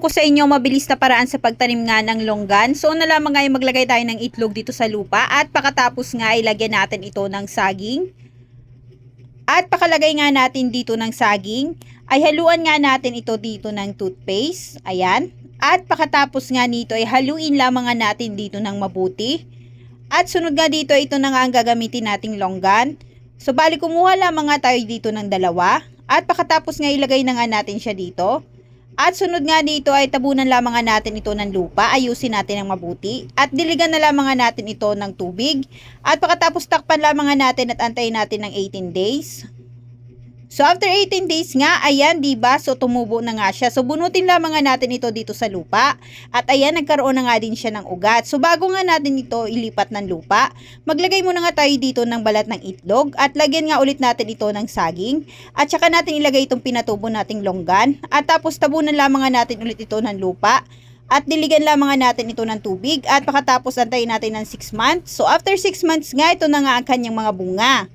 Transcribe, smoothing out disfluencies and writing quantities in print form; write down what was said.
Ko sa inyo mabilis na paraan sa pagtanim nga ng longgan. So una lamang nga ay maglagay tayo ng itlog dito sa lupa at pagkatapos nga ilagyan natin ito ng saging. At pakalagay nga natin dito ng saging ay haluan nga natin ito dito ng toothpaste. Ayan. At pagkatapos nga nito ay haluin lamang nga natin dito ng mabuti. At sunod nga dito ito na nga ang gagamitin nating longgan. So bali kumuha lamang nga tayo dito ng dalawa. At pagkatapos nga ilagay na nga natin siya dito. At sunod nga dito ay tabunan lamang nga natin ito ng lupa, ayusin natin ng mabuti. At diligan na lamang nga natin ito ng tubig. At pagkatapos takpan lamang nga natin at antayin natin ng 18 days. So after 18 days nga, ayan diba, so tumubo na nga siya. So bunutin lamang nga natin ito dito sa lupa. At ayan, nagkaroon na nga din siya ng ugat. So bago nga natin ito ilipat ng lupa, maglagay muna nga tayo dito ng balat ng itlog. At lagyan nga ulit natin ito ng saging. At saka natin ilagay itong pinatubo nating longgan. At tapos tabunan lamang nga natin ulit ito ng lupa. At diligan lamang nga natin ito ng tubig. At pagkatapos antayin natin ng 6 months. So after 6 months nga, ito na nga ang kanyang mga bunga.